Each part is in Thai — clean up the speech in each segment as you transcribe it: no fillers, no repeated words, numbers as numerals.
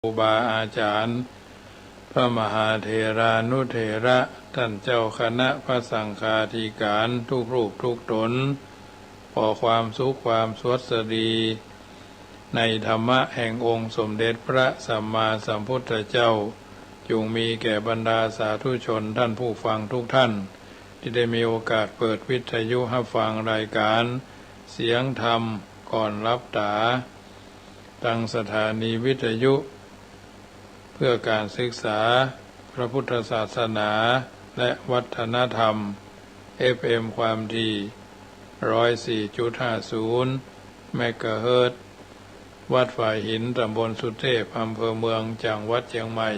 ครูบาอาจารย์พระมหาเถรานุเถระท่านเจ้าคณะพระสังฆาธิการทุกรูปทุกตนขอความสุขความสวัสดีในธรรมะแห่งองค์สมเด็จพระสัมมาสัมพุทธเจ้าจงมีแก่บรรดาสาธุชนท่านผู้ฟังทุกท่านที่ได้มีโอกาสเปิดวิทยุรับฟังรายการเสียงธรรมก่อนรับตาตั้งสถานีวิทยุเพื่อการศึกษาพระพุทธศาสนาและวัฒนธรรม FM ความถี่ 104.50 เมกะเฮิรตซ์วัดฝ่ายหินตำบลสุเทพอำเภอเมืองจังหวัดเชียงใหม่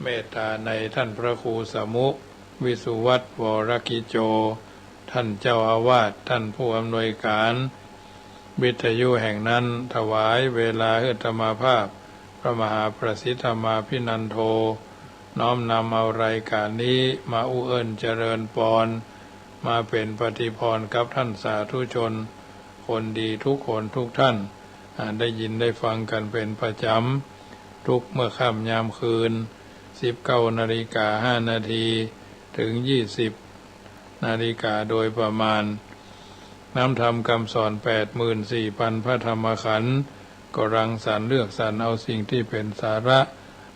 เมตตาในท่านพระครูสมุวิสุวัตรวรกิโจท่านเจ้าอาวาสท่านผู้อำนวยการวิทยุแห่งนั้นถวายเวลาธรรมภาพพระมหาประสิทธมาภินันโทน้อมนำเอารายการนี้มาอุเอิญเจริญปรมาเป็นปฏิพรกับท่านสาธุชนคนดีทุกคนทุกท่านได้ยินได้ฟังกันเป็นประจำทุกเมื่อค่ำยามคืน 19:05 นาทีถึง 20 นาฬิกาโดยประมาณน้ำธรรมคำสอน 84,000 พระธรรมขันธ์ก็รังสรรค์เลือกสรรเอาสิ่งที่เป็นสาระ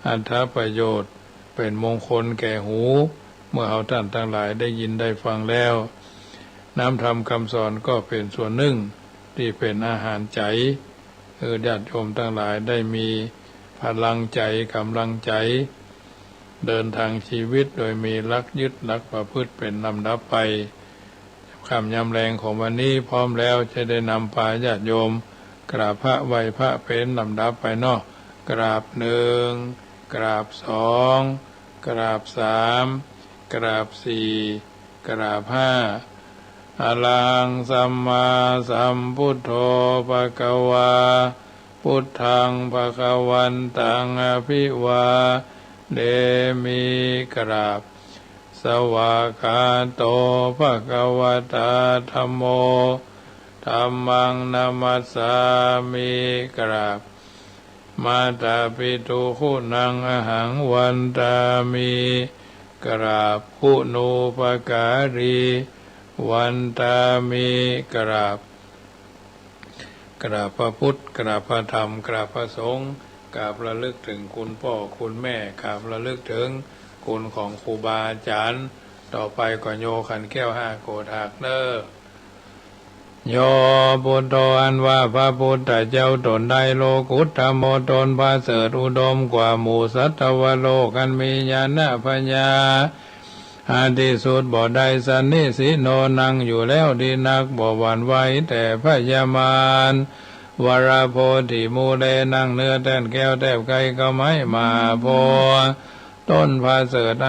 อัตถประโยชน์เป็นมงคลแก่หูเมื่อเอาท่านทั้งหลายได้ยินได้ฟังแล้วน้ำธรรมคำสอนก็เป็นส่วนหนึ่งที่เป็นอาหารใจญาติโยมทั้งหลายได้มีพลังใจกำลังใจเดินทางชีวิตโดยมีหลักยึดหลักประพฤติเป็นลำดับไปค่ำยามแรงของวันนี้พร้อมแล้วจะได้นำพาญาติโยมกราบพระไหว้พระเป็นลำดับไปเนาะกราบหนึ่งกราบสองกราบสามกราบสี่กราบห้าอะลังสัมมาสัมพุทโธภควาพุทธังภควันตังอภิวาเทมิกราบสวากขาโตภควตาธัมโมธัมมังนามัสสามิกราบมาตาปิตุคุณังอหังวันตามิกราบคุณูปการีวันตามิกราบพระพุทธกราบพระธรรมกราบพระสงฆ์กราบระลึกถึงคุณพ่อคุณแม่กราบระลึกถึงคุณของครูบาอาจารย์ต่อไปก็โยขันแก้ว5โกฏากเนอโยพุทโธอันว่าพระพุทธเจ้าตนใดโลกุตธรรมโมตนพระเสริฐอุดมกว่าหมู่สัตวโลกันมีญาณปัญญาอาทิสุดบ่ได้สันนิสิโนนั่งอยู่แล้วดีนักบ่หวั่นไหวแต่พยามารวราโพธิมูเลนั่งเนื้อแต้นแก้วแทบไกลก็ไม่มาโพต้นพระเสริฐ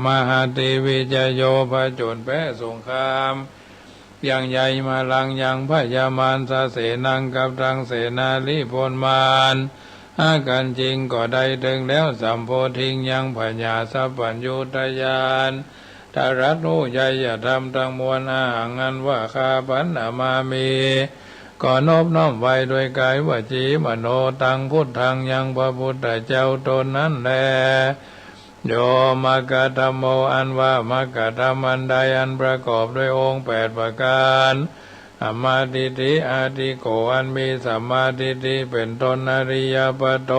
มหาติวิจโยพระโจรแพ้สงครามยังใหญ่มาลังยังพยามารสาเสนังกับทางเสนาลิพลมารอาการจริงก็ได้ถึงแล้วสัมโพธิงยังพญาสัพพัญญูตญาณทารัตโนใหญ่อย่าทำทั้งมวลอาหังอันว่าข้าพันนามามีก่อนอบน้อมไว้โดยกายวจีมโนตังพุทธังยังพระพุทธเจ้าตนนั้นแลโยมกะธัมโมอันว่ามกะธรรมอันใดอันประกอบด้วยองค์8ประการสัมมาทิฏฐิอาทิโกอันมีสัมมาทิฏฐิเป็นต้นอริยปัตโต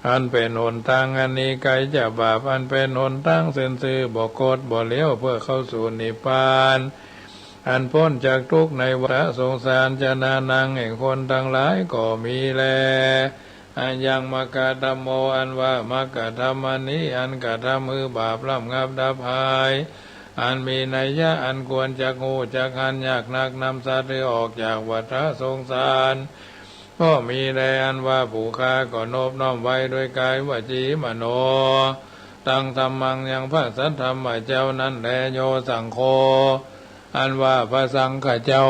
อันเป็นหนทางอันนี้ไกลจากบาปอันเป็นหนทางเส้นซื่อบ่โคตรบ่เลี้ยวเพื่อเข้าสู่นิพพานอันพ้นจากทุกข์ในวัฏสงสารจะนานังแห่งคนทั้งหลายก็มีแลอันยังมกะธัมโมอันว่ามกะธรรมอันนี้อันกะทำมือบาปล่ำงับดับหายอันมีนัยยะอันควรจักงูจักหันยากนักนำสัตว์ออกจากวัฏสงสารก็มีแลอันว่าผู้ฆ่าก็นอบน้อมไว้โดยกายวจีมโนตั้งธรรมังยังพระสัทธรรมเจ้านั้นแลโยสังโฆอันว่าพระสังฆเจ้า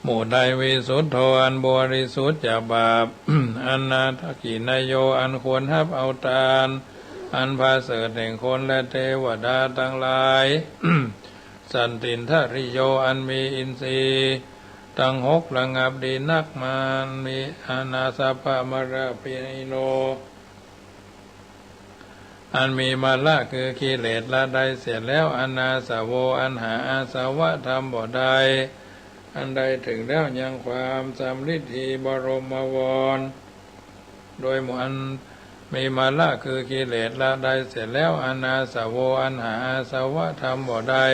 หมู่ใดวิสุทธโธอันบริสุทธิ์จากบาป อันนาทกินายโยอันควรรับเอาทานอันพาเสริฐแห่งคนและเทวดาทั้งหลาย สันตินทริโยอันมีอินทรีย์ต ตั้งหกระงับดีนักมันมีอานาสปะมระปิโนอันมีมาละคือกิเลสละได้เสร็จแล้วอนาสาวอันหาอาสาวะธรรมบ่ได้อันใดถึงแล้วยังความสำลิดทีบรมวรโดยหมู่อันมีมาละคือกิเลสละได้เสร็จแล้วอนาสาวอันหาอาสาวะธรรมบ่ได้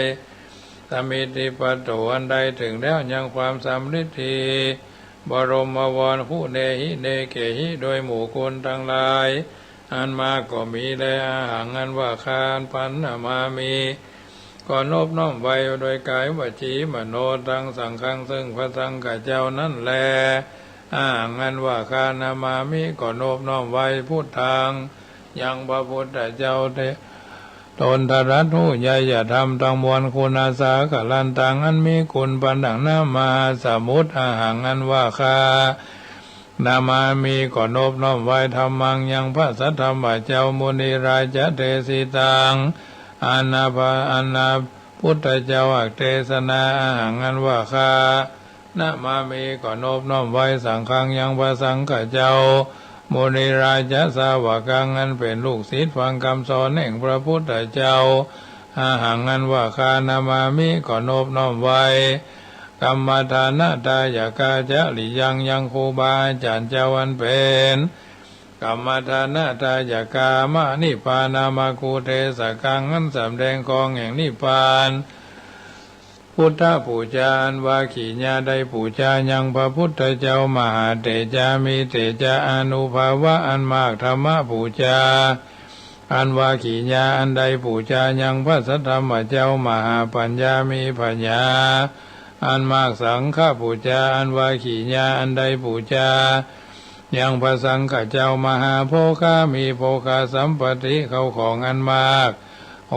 สมิติปัตโตอันใดถึงแล้วยังความสำลิดทีบรมวรผู้เนหิเนเกหิโดยหมู่คนทั้งหลายอันมาก็มีแลอาหังอันว่าคานปันนามามีก็นบน้อมไว้โดยกายวจีมโนตังสังฆังซึ่งพระสังฆเจ้านั่นแลอาหังอันว่าคานามามิก็นบน้อมไว้พุทธังยังพระพุทธเจ้าเทตนทรัตหูใหญ่อย่าทำตังมวลคุณอาสากลันตังอันมีคุณปันดังนามาสมุทอาหังอันว่าคานามามีก็นบน้อมไว้ธรรมังยังพระสัทธรรมเจ้ามุนีราชเทสิตังอานาพุทธเจ้าอักเทศนาอาหังอันว่าคานามามีก็นบน้อมไว้สังฆังยังพระสังฆเจ้ามุนีราชสาวกังอันเป็นลูกศิษย์ฟังคำสอนแห่งพระพุทธเจ้าอาหังอันว่าคานามามิก็นบน้อมไว้กรรมฐานะตายากาจะหรือยังครูบาอาจารย์เจ้าอันเป็นกรรมฐานะตายากามานิพพานามาคูเทสกังอันสำแดงของแห่งนิพพานพุทธปูชาอันว่าขีญาได้ปูชายังพระพุทธเจ้ามหาเตจามีเตจาอนุภาวะอันมากธรรมปูชาอันว่าขีญาอันใดปูชายังพระสัทธรรมเจ้ามหาปัญญามีปัญญาอันมากสังฆปูชาอันว่าขีญาอันใดปูชายังพระสังฆเจ้ามหาโภคามีโภคาสัมปติเขาของอันมากโห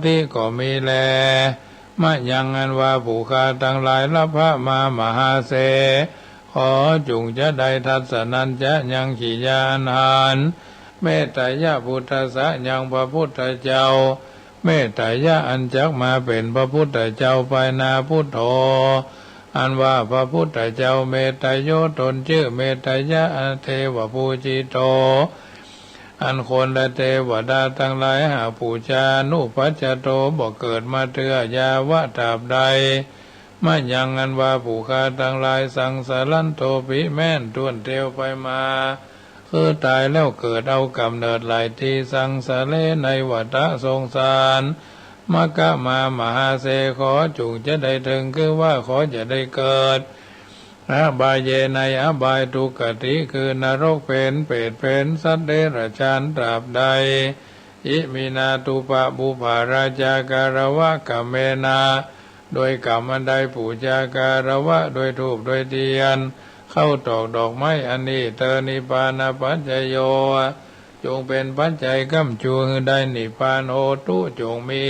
ติก็มีแลมะยังอันว่าผู้คาทั้งหลายละพระมามหาเสขอจุงจะได้ทัศนันจะยังขีญาณหันเมตตายะพุทธสะยังพระพุทธเจ้าเมตตายะอันจักมาเป็นพระพุทธเจ้าไปนาพุทโธอันว่าพระพุทธเจ้าเมตตาโยตนชื่อเมตตายะเทวปูจิโตอันคนและเทวดาทั้งหลายหาปูชานุปัจจโตบอกเกิดมาเถื่อยาวะตราบใดมายังอันว่าผู้คาทั้งหลายสังสารันโตปิแม่นต้วนเทียวไปมาคือตายแล้วเกิดเอากำเนิดหลายทีสังสารเลในวัฏสงสารมกะมามหาเสขอจุงจะได้ถึงคือว่าขอจะได้เกิดอบายเยในอบายทุกขติคือนรกเป็นเปรตเป็นสัตว์เดรัจฉานตราบใดอิมินาตุปะบุภาราชาการวะกัมเมนาโดยกรรมอันใดปูชาการวะโดยธูปโดยเทียนเข้าตอกดอกไม้อันนี้เตนิปานาปัจจโยจงเป็นปัจจัยกำจูให้ได้นิพพานโอตุจงมี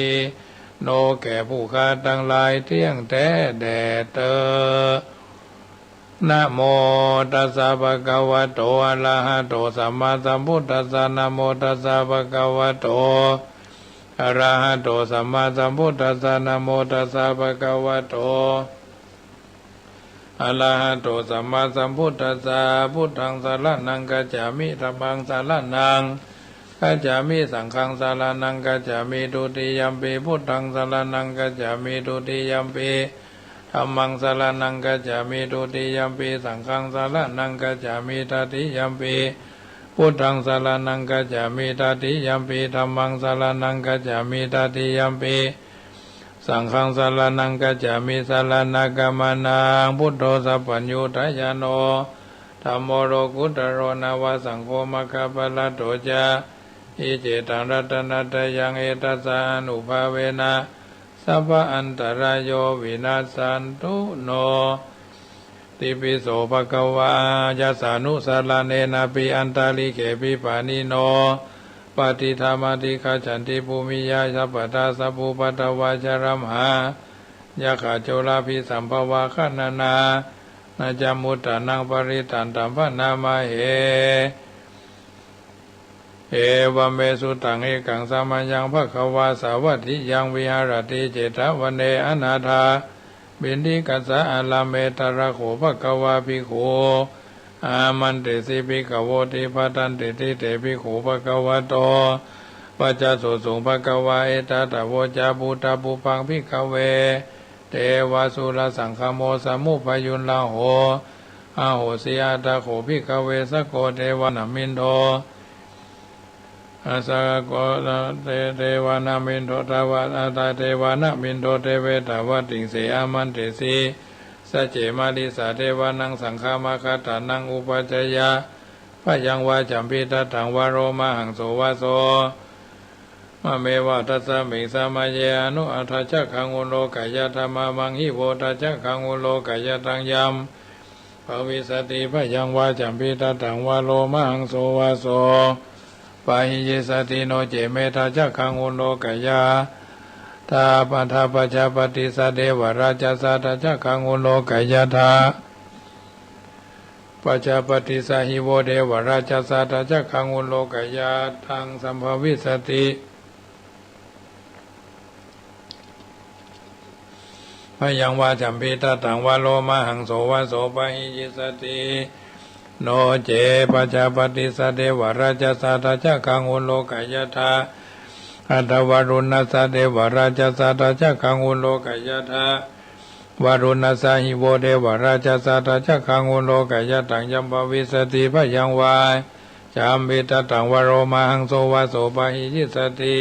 โนแก่ผู้คาทั้งหลายเที่ยงแท้แด่เตอนะโมตัสสะภะคะวะโตอะระหะโตสัมมาสัมพุทธัสสะนะโมตัสสะภะคะวะโตอะระหะโตสัมมาสัมพุทธัสสะนะโมตัสสะภะคะวะโตอะระหะโตสัมมาสัมพุทธัสสะพุทธังสารนังกัจฉามิธัมมังสารนังกัจฉามิสังฆังสารนังกัจฉามิทุติยัมปิพุทธังสารนังกัจฉามิทุติยัมปิธัมมังสารนังกัจฉามิทุติยัมปิสังฆังสารนังกัจฉามิตติยัมปิพุทธังสารนังกัจฉามิตติยัมปิธัมมังสารนังกัจฉามิตติยัมปิสังฆังสารนังกัจฉามิสารนังกัมมานังพุทโธสัพพัญญูทายโนธัมโมโรกุตโรนาวาสังโฆมัคคะปะละโตจาอิเจตังรัตนัตยังเอตัสสะอนุภาเวนะสัพพะอันตรายโยวินาสันตุโนติปิโสภะคะวะยัสสานุสารเนนะปิอันตาลิเกปิปานิโนปฏิธรรมติฆาฉันติภูมิยาสัพพตาสัพพุปัตตวาชรัมหายะขาโจลาภิสัมภวะขนานานาจามุตตานังปริตันตัมภนามาเอวเมสุตังเอกังสามัญญังภะคะวาสาวัตถิยังวิหารติเจตวันเนอนาถา บินทิกัสสะอาลาเมตระโขภควาภิกขุอามันติสิภิกขโวติภัตันติติเตภิกขุภควโตปัจจสุสุงภควาเอตตะโวจาภูตาภูปังภิกขเวเทวสุรสังฆโมสมุปยุนลาโหอาโหสิอาตาโขภิกขเวสโกเทวนามินโทอาสากโกเทวานามินโทตาวะอาตาเทวานามินโทเทเวตาวะติงเสอามันติสีสัจเจมาลิสาเทวานังสังฆามาคาตานังอุปัจจยาพยังวาจัมพิทัตถังวโรมาหังโสวาโสมะเมวะทัสสะมิสามาเยอนุอัฏฐจักขังอุโลกายธรรมามังหิโวทัจจักขังอุโลกายตังยัมภวิสติพยังวาจัมพิทัตถังวโรมาหังโสวาโสปะหิเยสติโนเจเมทัจจักขังอุโลกายาตาปัฏฐปัจจปฏิสเดวราชสัตจักขังอุโลกายธาปัจจปฏิสหิโวเดวราชสัตจักขังอุโลกายาทังสัมภวิสติพยังวาจัมพิทัตถังวโรมาหังโสวาโสปะหิยิสติโนเจปัจจปฏิสเดวราชสัตจักขังอุโลกายธาอัตวารุณสเดวราชสัตจักขังอุโลกายธาวารุณสหิโวเดวราชสัตจักขังอุโลกายตังยัมภวิสติพยังวาจัมพิทัตถังวโรมาหังโสวาโสปะหิยิสติ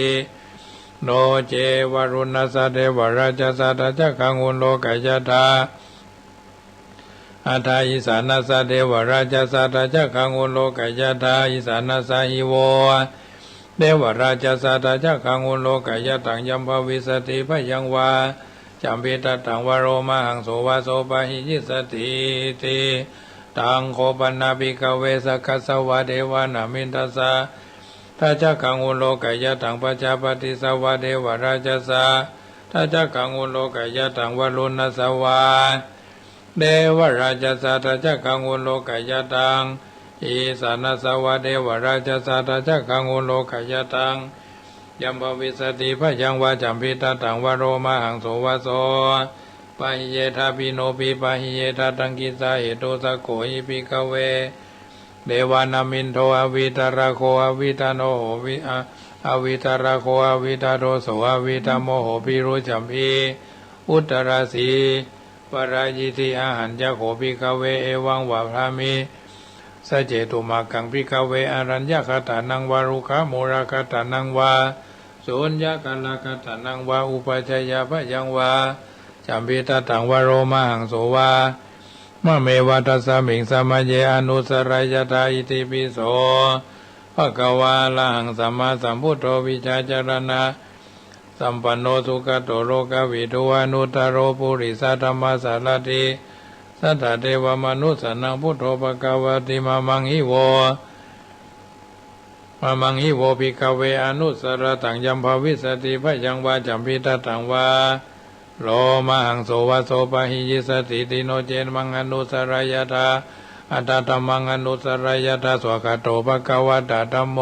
โนเจวารุณสเดวราชสัตจักขังอุโลกายธาอัฏฐอิสานัสเดวราชสัตจักขังอุโลกายธาอิสานัสหิโวเดวราชสัตจักขังอุโลกายตังยัมภวิสติพยังวาจัมพิทัตถังวโรมาหังโสวาโสปะหิยิสติติตังโคปนาภิกขเวสักขสวะเดวานามินทัสสะทัจจักขังอุโลกายตังปัจจปฏิสวะเดวราชสะทัจจักขังอุโลกายตังวรุณสวะเดวราชสะทัจจักขังอุโลกายตังอิสานัสวะเดวราชสะทัจจักขังอุโลกายตังยัมภวิสติพยังวาจัมพิทัตถังวโรมาหังโสวาโสปะหิเยทาปิโนปิปะหิเยทาตังกิสาเหตุสโขหิภิกขเวเดวานามินโทอวิตระโคอวิตาโนโหวิอวิตระโคอวิตาโรโสอวิตาโมโหปิรุจัมพีอุตราสีปรายิติอาหันจะโขภิกขเวเอวังวะพรามิสเจตุมากังภิกขเวอรัญญคตานังวารุขโมรคตานังวาสุญญกาลคตานังวาอุปัจจยพยังวาจัมพิทัตถังวโรมาหังโสวามะเมวะทัสสะมิงสมัจเยอนุสรายตาอิติปิโสภะคะวะอะระหังสัมมาสัมพุทโธวิชาจารณะสัมปันโนสุขโตโลกวิทูอนุตตโรปุริสัทธมสารติสัทธเทวมนุสสนังพุทโธภควติมะมังหิโวภิกขเวอนุสรตังยัมภวิสติพยังวาจัมพิทัตถังวาโลมาหังโสวาโสปะหิยิสติติโนเจนมังอนุสรายตาอัตตมังอนุสรายตาสวากาโตภควตาธัมโม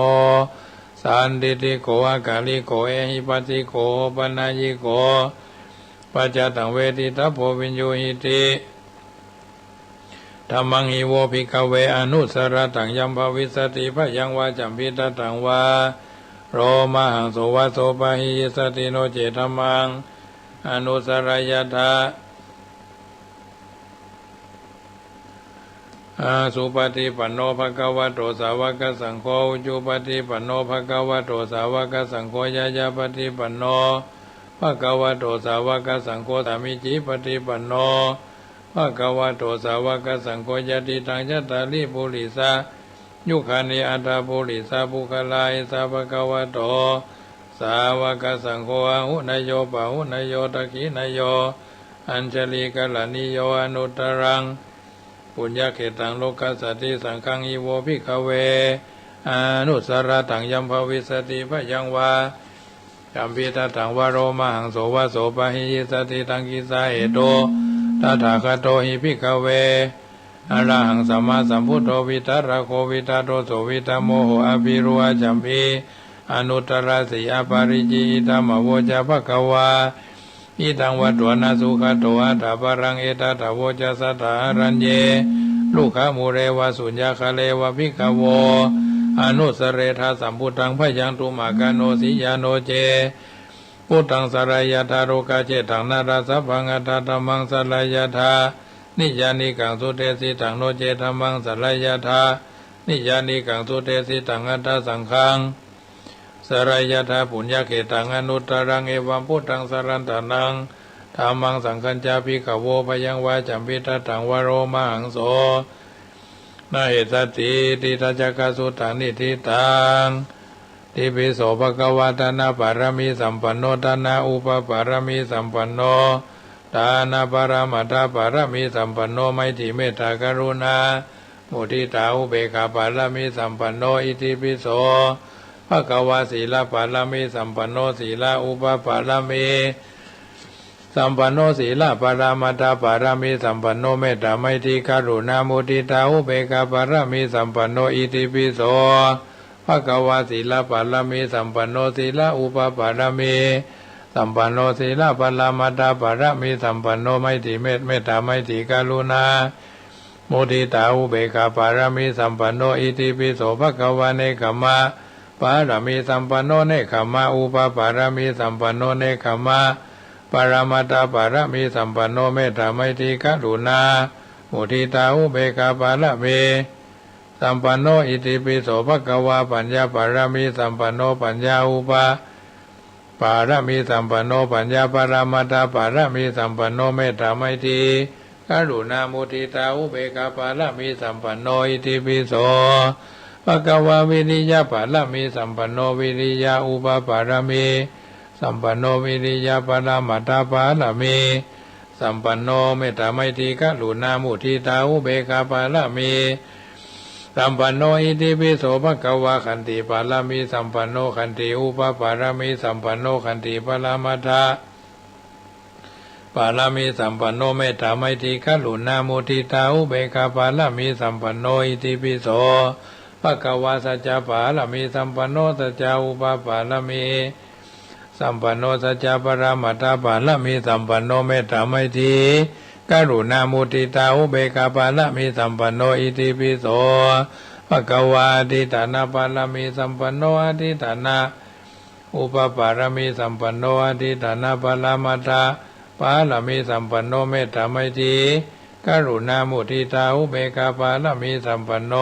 สันติติโกอากาลิโกเอหิปัสสิโกปนายิโกปัจจตังเวทิตาโพวินโยหิติธัมมังหิโวภิกขเวอนุสรตังยัมภวิสติพยังวาจัมพิทัตถังวาโรมาหังโสวาโสปะหิยิสติโนเจธัมมังอนุสรายตาสุปฏิปันโนภควโตสาวกสังโฆอุจุปฏิปันโนภควโตสาวกสังโฆยะยะปฏิปันโนภควโตสาวกสังโฆสามิจิปฏิปันโนภควโตสาวกสังโฆยะติตังจัตตาริปุริสายุคานิอัตตาปุริสาภุคลายสาภควโตสาวกสังโฆอาหุนโยปะหุนโยตะขีนโยอัญชลีกลานิโยอนุตตรังปุญญเขตังโลกัสสติสังฆังอิโวภิกขเวอนุสรตังยัมภวิสติพยังวาจัมพิทัตถังวโรมาหังโสวาโสปะหิยิสติตังกิสาเหโตตถาคโตหิภิกขเวอะระหังสัมมาสัมพุทโธวิตระโควิตาโตโสวิตาโมโหอภิรุอาจัมพีอนุตตรสีอปาริจิอิตามโวจาภควา อิทังวัตวนาสุขโตอัตถปรังเอตตะโวจัสสะอารัญเยลูกขามูเรวะสุญญาคาเลวะภิกขโวอนุสเรธาสัมพุทธังพยังตุมากาโนสิยาโนเจพุทธังสรายธาโรกาเจตังนาราสัพพังอัตตมังสรายธานิยานิกังสุเตสิตังโนเจธรรมังสรายธานิยานิกังสุเตสิตังอัตตสังฆังสรายธาปุญญเขตังอนุตตรังเอวัมพุทธังสรันตนังธรรมังสังฆัญจาภิกขโวพยังวาจัมปิทัตถังวโรมหังโสนาเหตติติทัจจกสุตังนิทิตังทิปิโสภควาตนาปารมีสัมปันโนตนาอุปปารมีสัมปันโนตานาปารมัตถปารมีสัมปันโนไมตรีเมตตากรุณามุทิตาอุเบกขาปารมีสัมปันโนอิติปิโสภควาศีลปารมีสัมปันโนศีลอุปปารมีสัมปันโนศีลปารามัตถปารามีสัมปันโนเมตตาไมตรีกรุณามุทิตาอุเบกขาปารามีสัมปันโนอิติปิโสภควาศีลปารามีสัมปันโนศีลอุปปารามีสัมปันโนศีลปารามัตถปารามีสัมปันโนไมตรีเมตตาไมตรีกรุณามุทิตาอุเบกขาปารามีสัมปันโนอิติปิโสภควาเนขมะปารามีสัมปันโนเนขมะอุปปารามีสัมปันโนเนขมะปารามัตถปารมีสัมปันโนเมตตาไมตรีกรุณามุทิตาอุเบกขาปารมีสัมปันโนอิติปิโสภควาปัญญาปารมีสัมปันโนปัญญาอุปปารมีสัมปันโนปัญญาปารามัตถปารมีสัมปันโนเมตตาไมตรีกรุณามุทิตาอุเบกขาปารมีสัมปันโนอิติปิโสภควาวิริยะปารมีสัมปันโนวิริยะอุปปารมีสัมปันโนวิริยะปรามัตถปารมีสัมปันโนเมตตาไมตรีกรุณามุทิตาอุเบกขาปารมีสัมปันโนอิติปิโสภควาขันติปารมีสัมปันโนขันติอุปปารมีสัมปันโนขันติปรามัตถปารมีสัมปันโนเมตตาไมตรีกรุณามุทิตาอุเบกขาปารมีสัมปันโนอิติปิโสภควาสัจจะปารมีสัมปันโนสัจจะอุปปารมีสัมปันโนสัจจะปรามัตถปารมีสัมปันโนเมตตาไมตรีกรุณามุทิตาอุเบกขาปารมีสัมปันโนอิติปิโสภควาอธิฐานะปารมีสัมปันโนอธิฐานะอุปปารมีสัมปันโนอธิฐานะปรามัตถปารมีสัมปันโนเมตตาไมตรีกรุณามุทิตาอุเบกขาปารมีสัมปันโน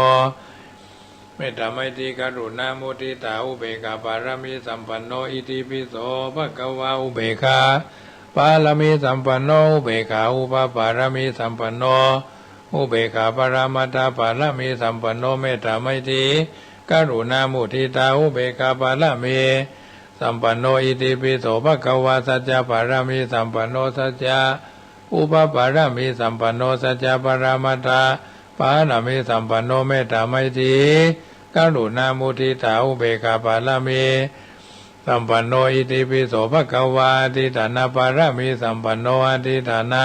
เมตตาไมตรีกรุณามุทิตาอุเบกขาปารมีสัมปันโนอิติปิโสภควาอุเบกขาปารมีสัมปันโนอุเบกขาอุปปารมีสัมปันโนอุเบกขาปรามัตถปารมีสัมปันโนเมตตาไมตรีกรุณามุทิตาอุเบกขาปารมีสัมปันโนอิติปิโสภควาสัจจะปารมีสัมปันโนสัจจะอุปปารมีสัมปันโนสัจจะปรามัตถปารมีสัมปันโนเมตตาไมตรีกรุณามุทิตาอุเบกขาปารมีสัมปันโนอิติปิโสภควาอธิฐานะปารมีสัมปันโนอธิฐานะ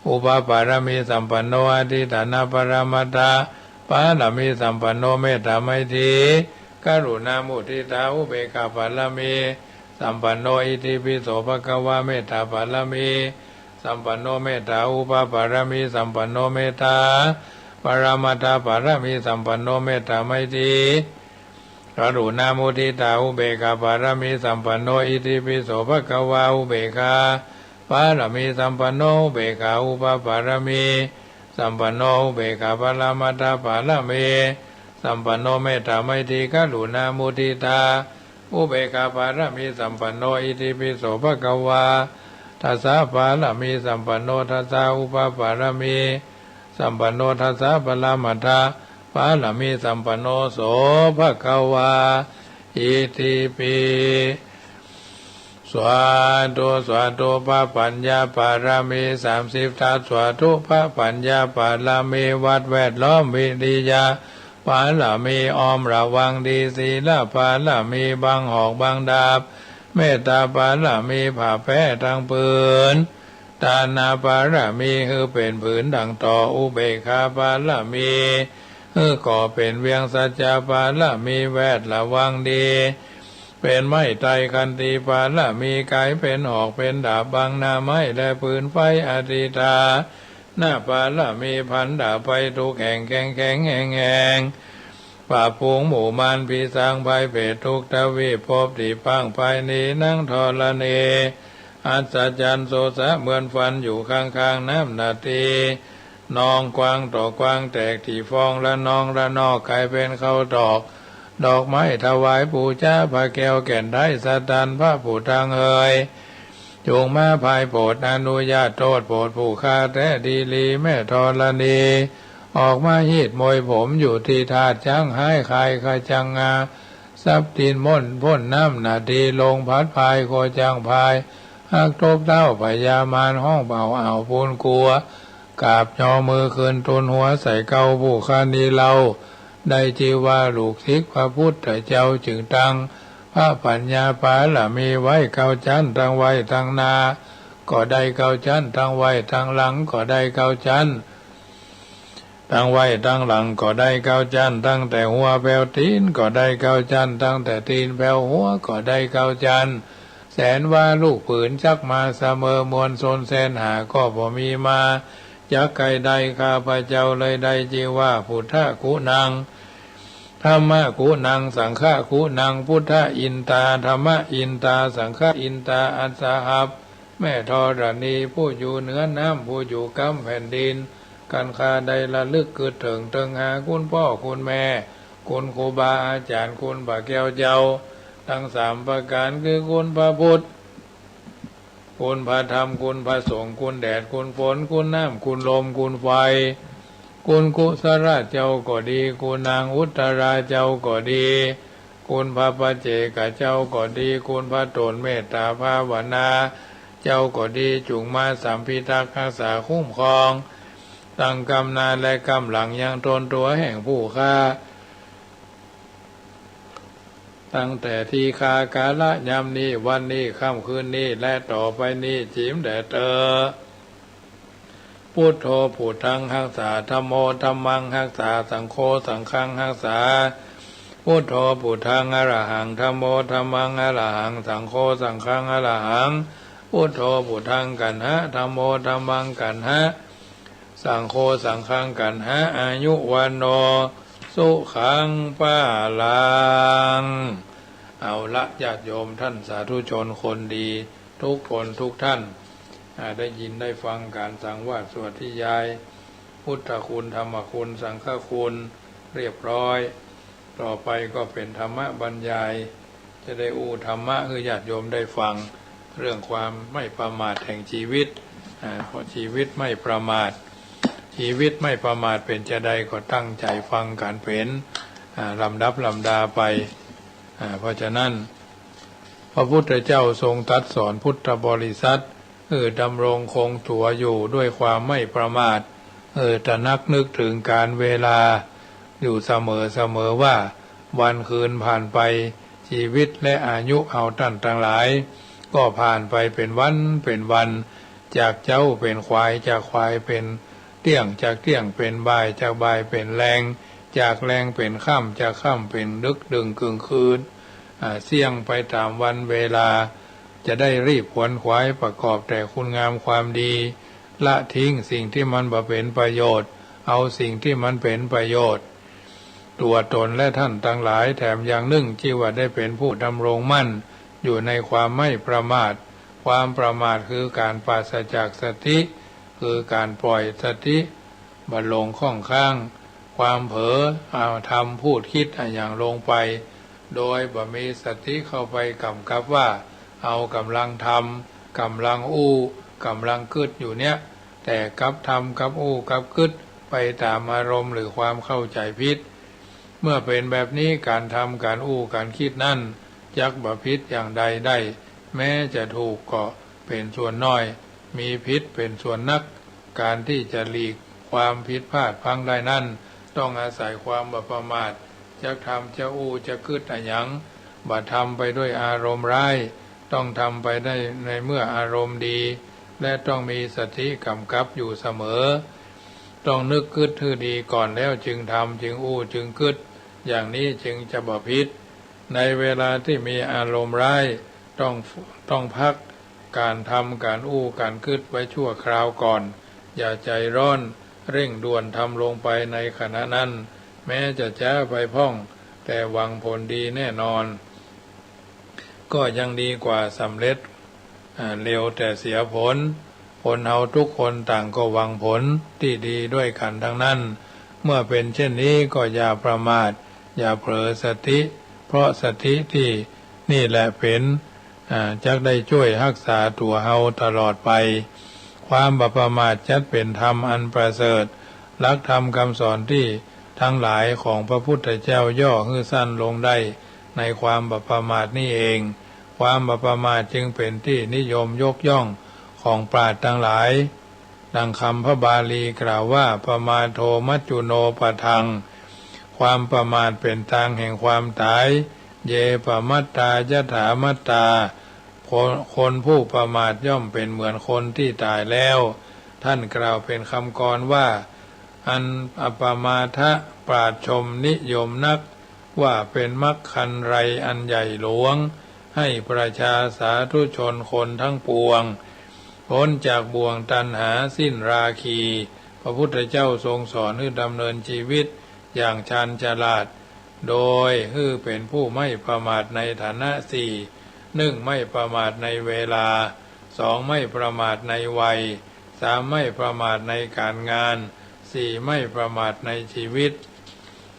อุปปารมีสัมปันโนอธิฐานะปรมัตถปารมีสัมปันโนเมตตาไมตรีกรุณามุทิตาอุเบกขาปารมีสัมปันโนอิติปิโสภควาเมตตาปารมีสัมปันโนเมตตาอุปปารมีสัมปันโนเมตตาปรมัตถปารมีสัมปันโนเมตตาไมตรีกรุณามุทิตาอุเบกขาปารมีสัมปันโนอิติปิโสภควาอุเบกขาปารมีสัมปันโนอุเบกขาอุปปารมีสัมปันโนอุเบกขาปรามัตถปารมีสัมปันโนเมตตาไมตรีกรุณามุทิตาอุเบกขาปารมีสัมปันโนอิติปิโสภควาทัสสะปารมีสัมปันโนทัสสะอุปปารมีสัมปันโนทัสสะปรามัตถปารมีสัมปันโนโสภควาอิติปิสวาธุสวาธุพระปัญญาปารมี30ทัสสวาธุพระปัญญาปารมีวัดแวดล้อมวิริยะปารมีอ้อมระวังดีศีลปารมีบังหอกบังดาบเมตตาปารมีผ่าแพ้ทางปืนตานาปารมีคือเป็นผืนดังต่ออุเบกขาปารมีก่อเป็นเวียงสัจจะปารมีแวดระวังดี เป็นไม้ไตรคันตีปาละมีกายเป็นหอกเป็นดาบบางนาไม้และปืนไฟอธิตาหน้าปาละมีพันดาบไปทุกแห่งแข็งแข็งแห่งแห่งป่าพวงหมู่มานพีสางภัยเปตทุกทวีปภพที่พังภายนี้นั่งทรณีอัศจรรย์โสสะเหมือนฟันอยู่ข้างๆน้ำนาทีนองกวางต่อกวางแตกที่ฟองละนองละนอกกลายเป็นข้าวดอกดอกไม้ถวายปู่จ้าพระแก้วแก่นได้สตันพระผู้ทางเอ่ยจงมาภายโปรดอนุญาตโทษโปรดผู้ฆ่าแต่ดีลีแม่ธรณีออกมาหีดมวยผมอยู่ที่ธาตุจังให้ใครขจังงาซับตีนม่นพ่นน้ำนาทีลงพัดพายโคจังพายหักทบเต้าพยามานห้องเบาอ่าวพูนกลัวกราบยอมือคืนตุนหัวใส่เกาผู้คานีเราได้จีว่าลูกศิษย์พระพุทธเจ้าจึงตั้งพระปัญญาปาละมีไว้เก้าชั้นทั้งไว้ทั้งนาก็ได้เก้าชั้นทั้งไว้ทั้งหลังก็ได้เก้าชั้นทั้งไว้ทั้งหลังก็ได้เก้าชั้นตั้งแต่หัวแผ่วตีนก็ได้เก้าชั้นตั้งแต่ตีนแผ่วหัวก็ได้เก้าชั้นแสนว่าลูกผืนชักมาเสมอมวลโซนแสนหาก็บ่มีมาจักไก่ใดข้าพระเจ้าเลยได้จีว่าพุทธกุณังธรรมะกุณังสังฆะกุณังพุทธอินตาธรรมะอินตาสังฆะอินตาอัสสาหับแม่ธรณีผู้อยู่เหนือน้ำผู้อยู่กำแผ่นดินกันคาใดระลึกเกิดถึงตึงหาคุณพ่อคุณแม่คุณครูบาอาจารย์คุณบาแก้วเจ้าทั้งสามประการคือคุณพระพุทธคุณพระธรรมคุณพระสงฆ์คุณแดดคุณฝนคุณน้ำคุณลมคุณไฟคุณกุศลเจ้าก็ดีคุณนางอุตราเจ้าก็ดีคุณพระปัจเจกเจ้าก็ดีคุณพระตนเมตตาภาวนาเจ้าก็ดีจุงมาสัมพิทักษ์รักษาคุ้มครองตั้งกำนาและกำหลังยังตนตัวแห่งผู้ฆ่าตั้งแต่ที่คากาละยามนี้วันนี้ค่ำคืนนี้และต่อไปนี้จิมแดดพุทโธพุทธังหักษาธัมโมธัมมังหักษาสังโฆสังฆังหักษาพุทโธพุทธังอรหังธัมโมธัมมังอรหังสังโฆสังฆังอรหังพุทโธพุทธังกันหะธัมโมธัมมังกันหะสังโฆสังฆังกันหะอายุวันโนสุขังปาลังเอาละญาติโยมท่านสาธุชนคนดีทุกคนทุกท่านได้ยินได้ฟังการสังวาสสวดที่ยายพุทธคุณธรรมคุณสังฆคุณเรียบร้อยต่อไปก็เป็นธรรมบรรยายจะได้อู้ธรรมะให้ญาติโยมได้ฟังเรื่องความไม่ประมาทแห่งชีวิตเพราะชีวิตไม่ประมาทชีวิตไม่ประมาทเป็นจะใดก็ตั้งใจฟังการเป็นลำดับลำดาไปเพราะฉะนั้นพระพุทธเจ้าทรงตรัสสอนพุทธบริษัทดำรงคงตัวอยู่ด้วยความไม่ประมาทตระหนักนึกถึงการเวลาอยู่เสมอว่าวันคืนผ่านไปชีวิตและอายุเอาท่านทั้งหลายก็ผ่านไปเป็นวันจากเจ้าเป็นควายจากควายเป็นเตี้ยงจากเตี้ยงเป็นบ่ายจากบ่ายเป็นแรงจากแรงเป็นค่ำจากค่ำเป็นดึกดึงกึ่งคืนเสี่ยงไปตามวันเวลาจะได้รีบขวนขวายประกอบแต่คุณงามความดีละทิ้งสิ่งที่มันบ่เป็นประโยชน์เอาสิ่งที่มันเป็นประโยชน์ตัวตนและท่านทั้งหลายแถมอย่างหนึ่งที่ว่าได้เป็นผู้ดำรงมั่นอยู่ในความไม่ประมาทความประมาทคือการปราศจากสติคือการปล่อยสติบัดลงข้องข้างความเผลอเอาทำพูดคิดอย่างลงไปโดยบ่มีสติเข้าไปกำกับว่าเอากำลังทำกำลังอู้กำลังกึดอยู่เนี้ยแต่กับทำกับอู้กับกึดไปตามอารมณ์หรือความเข้าใจผิดเมื่อเป็นแบบนี้การทำการอู้การคิดนั่นจักบ่ผิดอย่างใดได้แม้จะถูกก็เป็นส่วนน้อยมีพิษเป็นส่วนนักการที่จะหลีกความผิดพลาดพลั้งได้นั่นต้องอาศัยความบ่ประมาทจะทำจะอู้จะกึดหยังบ่ทำไปด้วยอารมณ์ร้ายต้องทำไปได้ในเมื่ออารมณ์ดีและต้องมีสติกำกับอยู่เสมอต้องนึกกึดให้ดีก่อนแล้วจึงทำจึงอู้จึงกึดอย่างนี้จึงจะบ่ผิด ในเวลาที่มีอารมณ์ร้ายต้องพักการทำการการคิดไว้ชั่วคราวก่อนอย่าใจร้อนเร่งด่วนทำลงไปในขณะนั้นแม้จะช้าไปพ้องแต่หวังผลดีแน่นอนก็ยังดีกว่าสำเร็จเร็วแต่เสียผลคนเราทุกคนต่างก็หวังผลที่ดีด้วยกันทั้งนั้นเมื่อเป็นเช่นนี้ก็อย่าประมาทอย่าเผลอสติเพราะสติที่นี่แหละเป็นจักได้ช่วยรักษาตัวเฮาตลอดไปความประมาทจัดเป็นธรรมอันประเสริฐหลักธรรมคำสอนที่ทั้งหลายของพระพุทธเจ้าย่อให้สั้นลงได้ในความประมาทนี่เองความประมาทจึงเป็นที่นิยมยกย่องของปราชญ์ทั้งหลายดังคำพระบาลีกล่าวว่าประมาทโทมัจจุโนปทังความประมาทเป็นทางแห่งความตายเยปมัตตายถามัตตาคนผู้ประมาทย่อมเป็นเหมือนคนที่ตายแล้วท่านกล่าวเป็นคำกรว่าอันอปมาทะปราชญ์ชมนิยมนักว่าเป็นมรรคคันไรอันใหญ่หลวงให้ประชาสาธุชนคนทั้งปวงพ้นจากบ่วงตัณหาสิ้นราคีพระพุทธเจ้าทรงสอนให้ดำเนินชีวิตอย่างชาญฉลาดโดยให้เป็นผู้ไม่ประมาทในฐานะสี่1ไม่ประมาทในเวลา2ไม่ประมาทในวัย3ไม่ประมาทในการงาน4ไม่ประมาทในชีวิต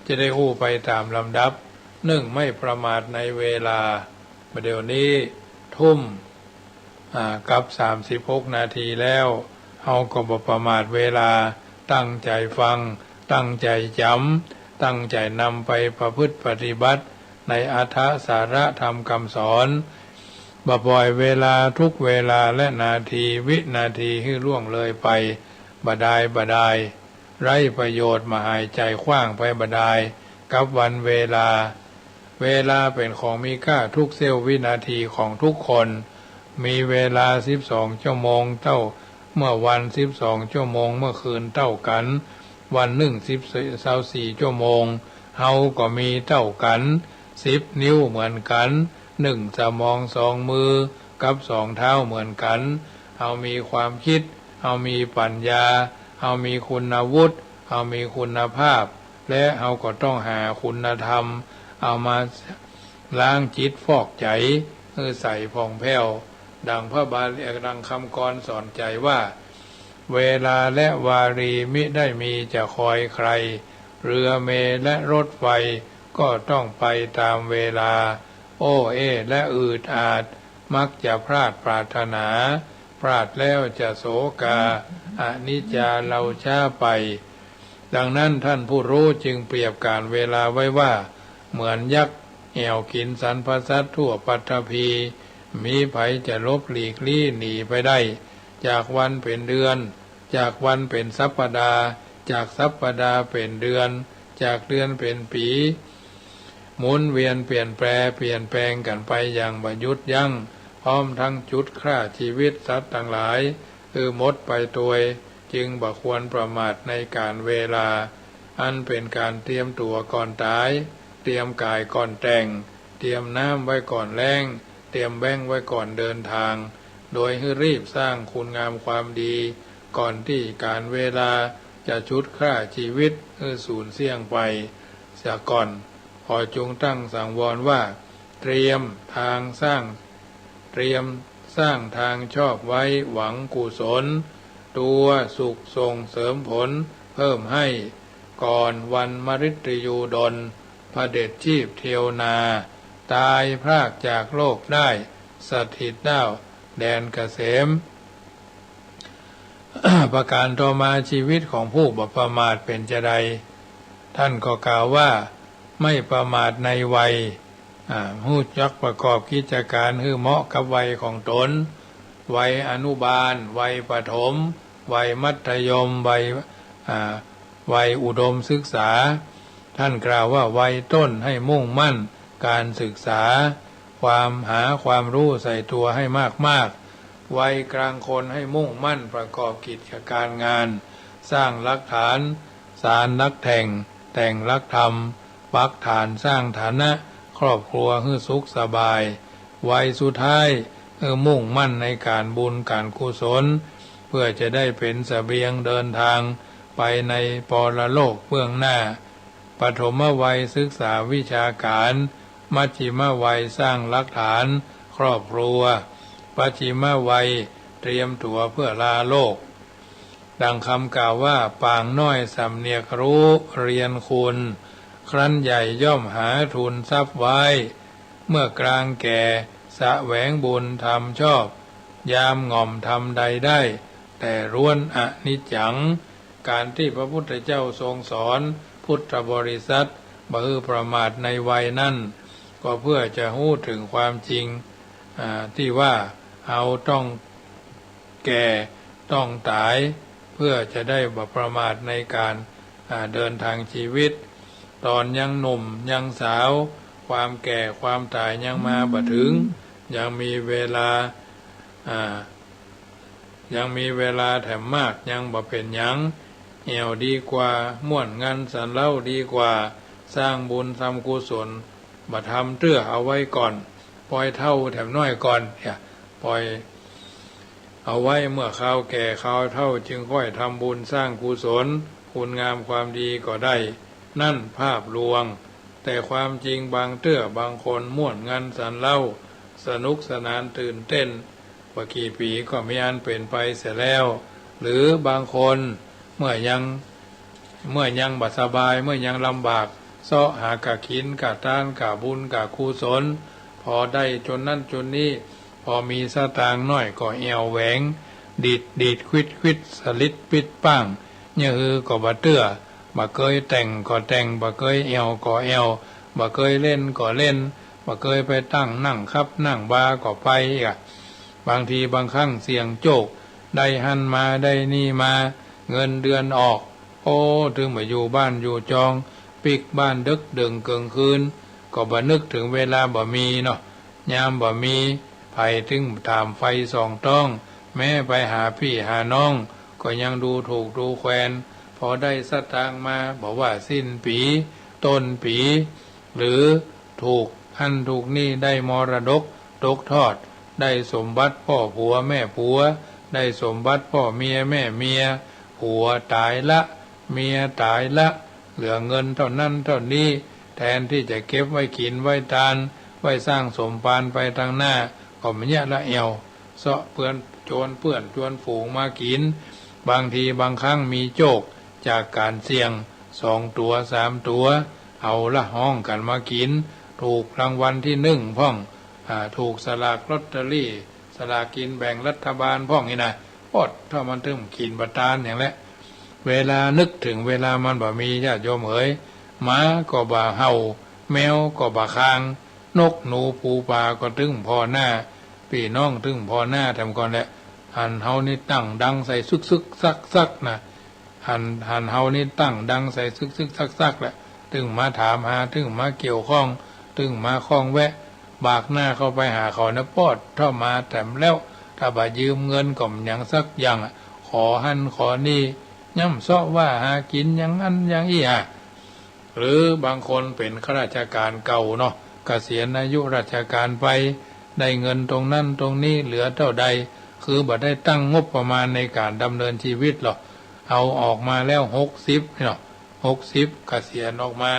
จะได้หู้ไปตามลำดับ1ไม่ประมาทในเวลาเดี๋ยวนี้ทุ่มกับ36 นาทีแล้วเฮาก็บ่ประมาทเวลาตั้งใจฟังตั้งใจจำตั้งใจนำไปประพฤติปฏิบัติในอาถสาระธรรมคำสอนบ่ปล่อยเวลาทุกเวลาและนาทีวินาทีให้ล่วงเลยไปบ่ได้ไร้ประโยชน์มาหายใจขว้างไปบ่ได้กับวันเวลาเป็นของมีค่าทุกเสี้ยววินาทีของทุกคนมีเวลา12 ชั่วโมงเท่าเมื่อวัน12 ชั่วโมงเมื่อคืนเท่ากันวันหนึ่ง24 ชั่วโมงเฮาก็มีเท่ากัน10 นิ้วเหมือนกัน1 สมอง2 มือกับ2 เท้าเหมือนกันเฮามีความคิดเฮามีปัญญาเฮามีคุณวุฒิเฮามีคุณภาพและเฮาก็ต้องหาคุณธรรมเอามาล้างจิตฟอกใจใส่ผ่องแผ้วดังพระบาลีดังคำกรสอนใจว่าเวลาและวารีมิได้มีจะคอยใครเรือเมล์และรถไฟก็ต้องไปตามเวลาโอ้และอืดอาดมักจะพลาดปรารถนาพลาดแล้วจะโศกาอนิจจาเราช้าไปดังนั้นท่านผู้รู้จึงเปรียบการเวลาไว้ว่าเหมือนยักษ์แห่วกินสรรพสัตว์ทั่วปัทภีมีไผจะลบหลีกลี่หนีไปได้จากวันเป็นเดือนจากวันเป็นสัปดาห์จากสัปดาห์เป็นเดือนจากเดือนเป็นปีหมุนเวียนเปลี่ยนแปลงกันไปอย่างบ่หยุดยั้งพร้อมทั้งจุดฆ่าชีวิตสัตว์ต่างหลายหมดไปตัวจึงบ่ควรประมาทในการเวลาอันเป็นการเตรียมตัวก่อนตายเตรียมกายก่อนแต่งเตรียมน้ำไว้ก่อนแล้งเตรียมแบงไว้ก่อนเดินทางโดยให้รีบสร้างคุณงามความดีก่อนที่การเวลาจะชุดฆ่าชีวิตสูญเสี่ยงไปเสียก่อนขอจงตั้งสังวรว่าเตรียมทางสร้างทางชอบไว้หวังกุศลตัวสุขส่งเสริมผลเพิ่มให้ก่อนวันมฤตยูดลพระเดชชีพเทวนาตายพรากจากโลกได้สถิตได้แดนเกษม ประการต่อมาชีวิตของผู้บ่ประมาทเป็นจะใดท่านก็กล่าวว่าไม่ประมาทในวัยรู้จักประกอบกิจการให้เหมาะกับวัยของตนวัยอนุบาลวัยประถมวัยมัธยมวัยอุดมศึกษาท่านกล่าวว่าวัยต้นให้มุ่งมั่นการศึกษาความรู้ใส่ตัวให้มากวัยกลางคนให้มุ่งมั่นประกอบกิจการงานสร้างหลักฐานสารนักแต่งหลักธรรมปักฐานสร้างฐานะ ครอบครัวให้สุขสบายวัยสุดท้ายมุ่งมั่นในการบุญการกุศลเพื่อจะได้เป็นเสบียงเดินทางไปในปรโลกเบื้องหน้าปฐมวัยศึกษาวิชาการมัชฌิมวัยสร้างหลักฐานครอบครัวปัจฉิมวัยเตรียมตัวเพื่อลาโลกดังคำกล่าวว่าปางน้อยสำเนียกรู้เรียนคุณครั้นใหญ่ย่อมหาทุนทรัพย์ไว้เมื่อกลางแก่แสวงบุญทำชอบยามง่อมทำใดได้แต่ร้วนอนิจจังการที่พระพุทธเจ้าทรงสอนพุทธบริษัทบ่ฮือประมาทในวัยนั้นก็เพื่อจะรู้ถึงความจริงที่ว่าเราต้องแก่ต้องตายเพื่อจะได้บ่ประมาทในการเดินทางชีวิตตอนยังหนุ่มยังสาวความแก่ความตายยังมาบ่ถึงยังมีเวลาแถมมากยังบ่เป็นหยังเหี่ยวดีกว่าม่วนงันสันเล่าดีกว่าสร้างบุญทำกุศลบ่ทำเตื้อเอาไว้ก่อนปล่อยเท่าแถมน้อยก่อนปล่อยเอาไว้เมื่อข้าวแก่ข้าวเท่าจึงค่อยทำบุญสร้างกุศลคุณงามความดีก็ได้นั่นภาพลวงแต่ความจริงบางเตื้อบางคนม่วนงันสันเล่าสนุกสนานตื่นเต้นว่ากี่ปีก็ไม่อันเป็นไปเสียแล้วหรือบางคนเมื่อยังบัดสบายเมื่อยังลำบากเสาะหากะขินกะทานกะบุญกะกุศลพอได้จนนั่นจนนี้พอมีสตางค์น้อยก็เอวแหวงดีดควิดสลิดปิดป้างเนี่ยก็บ่เตื้อบ่เคยแต่งก็แต่งบ่เคยเอวก็เอวบ่เคยเล่นก็เล่นบ่เคยไปตั้งนั่งครับนั่งบาก็ไปบางทีบางครั้งเสี่ยงโจกได้หันมาได้นี่มาเงินเดือนออกโอ้ถึงมาอยู่บ้านอยู่จองปิกบ้านดึกดึงเกิงคืนก็บ่นึกถึงเวลาบ่มีเนาะยามบ่มีไผถึงตามไฟส่องต้องแม้ไปหาพี่หาน้องก็ยังดูถูกดูแคลนพอได้สตางค์มาบอกว่าสิ้นปีต้นปีหรือถูกหันถูกนี่ได้มรดกตกทอดได้สมบัติพ่อผัวแม่ผัวได้สมบัติพ่อเมียแม่เมียผัวตายละเมียตายละเหลือเงินเท่านั้นเท่านี้แทนที่จะเก็บไว้กินไว้ทานไว้สร้างสมภารไปทางหน้าก็มันเนี่ยละเอวเสาะเปื้อนโจรเปื้อนชวนฝูงมากินบางทีบางครั้งมีโจกจากการเสี่ยง2 ตัว 3 ตัวเอาละห้องกันมากินถูกรางวัลที่1พ่องถูกสลากลอตเตอรี่สลากกินแบ่งรัฐบาลพ่องนี่นะอดถ้ามันถึงกินประทานอย่างละเวลานึกถึงเวลามันบ่มีญาติโยมเอ๋ยหมาก็บ่าเห่าแมวก็บ่าคางนกหนูปูปลาก็ตึงพอหน้าพี่น้องตึงพอหน้าทำก่อนแหละหันเฮานี่ตั้งดังใส่ซึกซักนะหันเฮานี่ตั้งดังใส่ซึกซักแหละตึงมาถามหาตึงมาเกี่ยวข้องตึงมาข้องแวะบากหน้าเข้าไปหาเขานะปอดถ้ามาแต่แล้วถ้าบ่ยืมเงินก็อย่างสักอย่างขอหันขอนี่ย่ำเสาะว่าหากินอย่างนั้นอย่างอี้หรือบางคนเป็นข้าราชการเก่าเนาะเกษียณอายุราชการไปได้เงินตรงนั้นตรงนี้เหลือเท่าใดคือบ่ได้ตั้งงบประมาณในการดำเนินชีวิตหรอกเอาออกมาแล้ว60เนาะ60เกษียณออกมา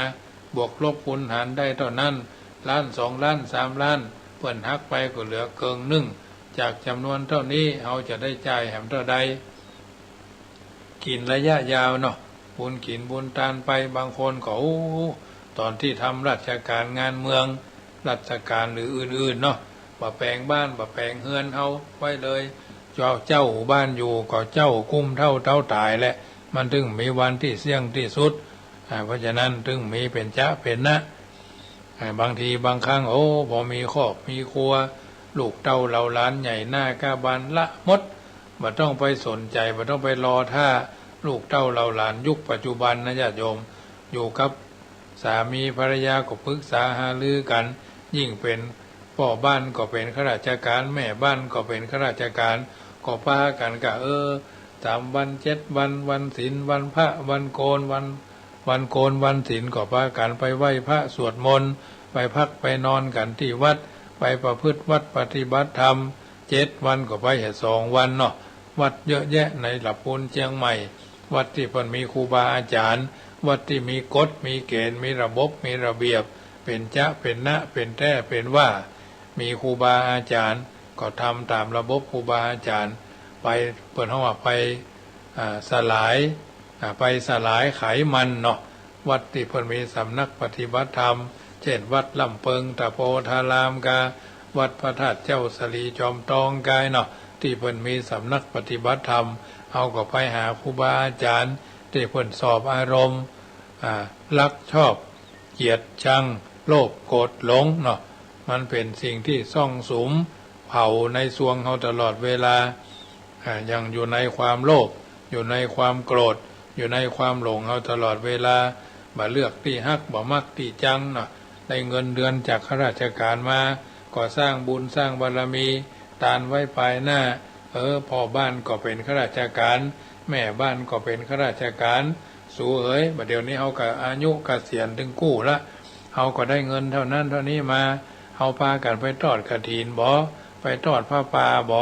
บวกลบคูณหารได้เท่านั้นล้าน2 ล้าน3 ล้านเพิ่นหักไปก็เหลือเกินหนึ่งจากจำนวนเท่านี้เอาจะได้จ่ายแหมเท่าใดกินระยะยาวเนาะบุญกินบุญทานไปบางคนก็ตอนที่ทำราชการงานเมืองราชการหรืออื่นๆเนาะบ่แปลงบ้านบ่แปลงเฮือนเฮาไว้เลยเจ้าบ้านอยู่ก็เจ้าคุ้มเท่าตายแหละมันถึงมีวันที่เสี่ยงที่สุดเพราะฉะนั้นถึงมีเป็นจ๊ะเป็นนะบางทีบางครั้งพอมีครอบมีครัวลูกเต้าเหล่าหลานใหญ่หน้ากาบานละมดบ่ต้องไปสนใจบ่ต้องไปรอท่าลูกเต้าเหล่าหลานยุคปัจจุบันนะญาติโยมอยู่กับสามีภรรยาก็ปรึกษาหารือกันยิ่งเป็นพ่อบ้านก็เป็นข้าราชการแม่บ้านก็เป็นข้าราชการก็พากันกะ3 วัน7 วันวันศีลวันพระวันโกนวันโกนวันศีลก็พากันไปไหว้พระสวดมนต์ ไปพักไปนอนกันที่วัดไปประพฤติวัดปฏิบัติธรรม7 วันก็ไปแค่2 วันเนาะวัดเยอะแยะในหลับปูนเชียงใหม่วัดที่เพิ่นมีครูบาอาจารย์วัดที่มีกฎมีเกณฑ์มีระบบมีระเบียบเป็นจ๊ะเป็นนะเป็นแท้เป็นว่ามีครูบาอาจารย์ก็ทำตามระบบครูบาอาจารย์ไปเปิดห้องว่าไปสลายไขมันเนาะวัดที่เพิ่นมีสำนักปฏิบัติธรรมเช่นวัดลำเปิงตะโพธารามกาวัดพระธาตุเจ้าสลีจอมทองกายเนาะที่เพิ่นมีสำนักปฏิบัติธรรมเอาก็ไปหาครูบาอาจารย์ที่เพิ่นสอบอารมณ์รักชอบเกลียดชังโลภโกรธหลงเนาะมันเป็นสิ่งที่ซ่องสุมเผาในสวงเฮาตลอดเวลายังอยู่ในความโลภอยู่ในความโกรธอยู่ในความหลงเฮาตลอดเวลาบ่เลือกที่ฮักบ่มักที่จังเนาะได้เงินเดือนจากข้าราชการมาก็สร้างบุญสร้างบารมีทานไว้ภายหน้าพ่อบ้านก็เป็นข้าราชการแม่บ้านก็เป็นข้าราชการสู้บัดเดี๋ยวนี้เฮาก็อายุเกษียณถึงกู้ละเฮาก็ได้เงินเท่านั้นเท่านี้มาเฮาพากันไปทอดกฐินบ่ไปทอดผ้าป่าบ่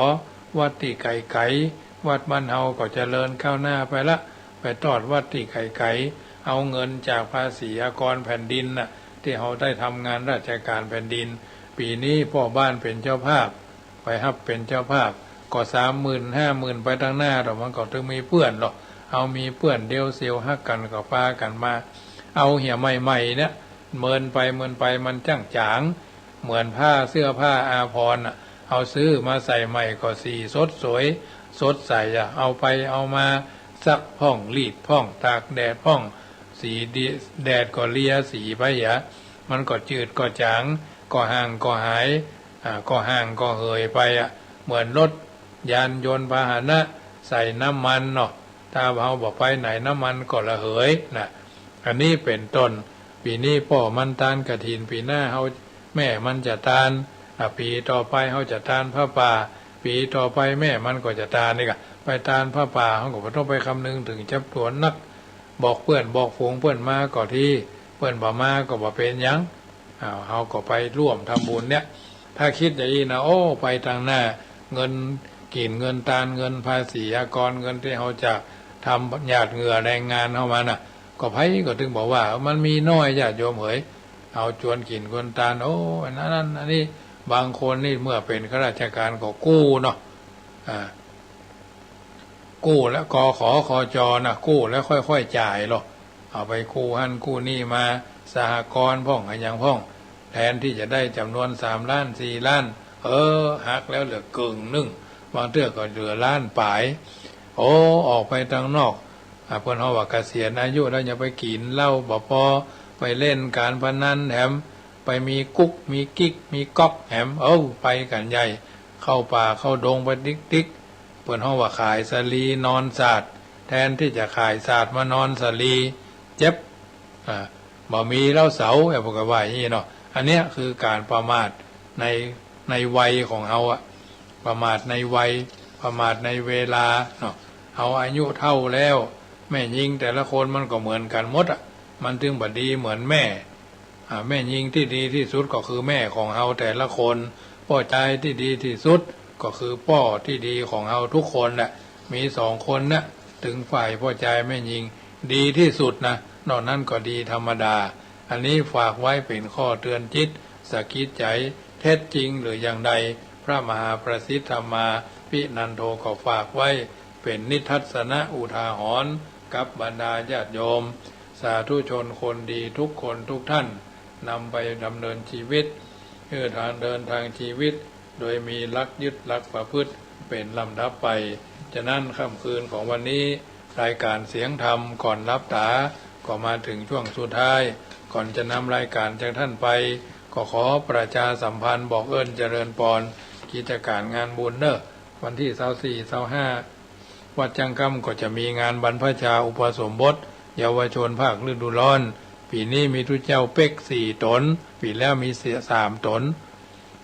วัดที่ไกลๆวัดบ้านเฮาก็เจริญก้าวหน้าไปละไปทอดวัดที่ไกลๆเอาเงินจากภาษีอากรแผ่นดินน่ะที่เฮาได้ทำงานราชการแผ่นดินปีนี้พ่อบ้านเป็นเจ้าภาพไปรับเป็นเจ้าภาพก็30,000 50,000ไปทางหน้าดอกมันก็ถึงมีเพื่อนหรอกเอามีเพื่อนเดียวเซียวฮักกันก็พากันมาเอาเหี่ยใหม่ๆเนี่ยเมินไปมันจ้างจางเหมือนผ้าเสื้อผ้าอาภรณ์เอาซื้อมาใส่ใหม่ก็สีสดสวยสดใสเอาไปเอามาซักพ่องรีดพ่องตากแดดพ่องสีแดดก็เลียสีไปมันก็จืดก็จางก็ห่างก็หายก็ห่างก็เหยไปเหมือนรถยานยนต์พาหนะใส่น้ำมันเนาะถ้าเราบอกไปไหนน้ำมันก็ระเหยนะอันนี้เป็นต้นปีนี้พ่อมันทานกฐินปีหน้าเฮาแม่มันจะทานปีต่อไปเฮาจะทานผ้าป่าปีต่อไปแม่มันก็จะทานนี่ก็ไปทานผ้าป่าเฮาก็บ่ต้องไปคำนึงถึงจับตัวนักบอกเพื่อนบอกฝูงเพื่อนมาก็ที่เพื่อนบ่มาก็บ่เป็นหยังเฮาก็ไปร่วมทำบุญเนี่ยถ้าคิดอย่างนี้นะโอ้ไปทางหน้าเงินกินเงินทานเงินภาษีอากรเงินที่เฮาจะทำหยาดเหงื่อแรงงานเข้ามาน่ะก็ไผก็ถึงบอกว่ามันมีน้อยญาติโยมเอ๋ยเอาจวนกินคนทานโอ้อันนั้นอันนี้บางคนนี่เมื่อเป็นข้าราชการก็กู้เนาะกู้แล้วกขคจนะกู้แล้วค่อยๆจ่ายหรอกเอาไปกู้หั่นกู้นี่มาสหกรณ์พ่องอย่างพ่องแทนที่จะได้จำนวน3 ล้าน4 ล้านหักแล้วเหลือ1/2บางเทื่อก็เหลือล้านปลายออกไปทางนอกเพิ่นเฮาว่าเกษียณอายุแล้วอย่าไปกินเหล้าบ่พอไปเล่นการพนันแถมไปมีกุ๊กมีกิ๊กมีก๊อกแถมไปกันใหญ่เข้าป่าเข้าดงไปติ๊กเพิ่นเฮาว่าขายสลีนอนสาดแทนที่จะขายสาดมานอนสลีเจ็บบ่มีเหล้าเสาพวกก็ว่าอย่างนี้เนาะอันเนี้ยคือการประมาทในวัยของเฮาประมาทในวัยประมาทในเวลาเนาะเอาอายุเท่าแล้วแม่ยิงแต่ละคนมันก็เหมือนกันหมดมันถึงบ่ดีเหมือนแม่ยิงที่ดีที่สุดก็คือแม่ของเฮาแต่ละคนพ่อใจที่ดีที่สุดก็คือพ่อที่ดีของเฮาทุกคนแหละมี2 คนนะถึงฝ่ายพ่อใจแม่ยิงดีที่สุดนะนอกนั้นก็ดีธรรมดาอันนี้ฝากไว้เป็นข้อเตือนจิตสะกิดใจเท็จจริงหรืออย่างใดพระมหาประสิทธธรรมาภินันโทก็ฝากไว้เป็นนิทัศนะอุทาหรณ์กับบรรดาญาติโยมสาธุชนคนดีทุกคนทุกท่านนำไปดำเนินชีวิตทางเดินทางชีวิตโดยมีหลักยึดหลักประพฤติเป็นลำดับไปฉะนั้นค่ำคืนของวันนี้รายการเสียงธรรมก่อนรับตาก็มาถึงช่วงสุดท้ายก่อนจะนำรายการจากท่านไปก็ขอประชาสัมพันธ์บอกเจริญพรกิจการงานบุญวันที่24-25วัดจังกำก็จะมีงานบรรพชาอุปสมบทเยาวชนภาคฤดูร้อนปีนี้มีทุเจ้าเป็ก4 ตนปีแล้วมี3 ตน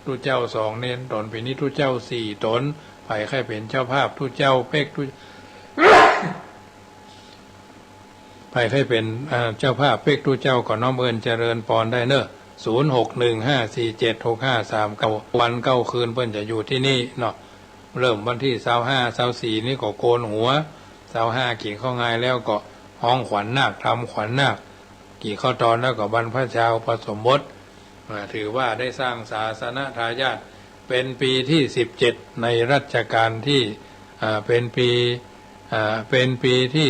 ทุเจ้า2 เน้นตนปีนี้ทุเจ้า4 ตนไผ่ใครเป็นเจ้าภาพทุเจ้าเป็กไผ่ใครเป็นเจ้าภาพเป็กทุเจ้าก็น้อมเจริญพรได้ 0615476539วัน9คืนเพิ่นจะอยู่ที่นี่เนาะเริ่มวันที่25 24นี่ก็โกนหัว25กี่เข้าง่ายแล้วก็ห้องขวัญนาคทำขวัญนาคกี่เข้าตอนแล้วก็บรรพชาอุปสมบทถือว่าได้สร้างศาสนทายาทเป็นปีที่17ในรัชกาลที่เป็นปีที่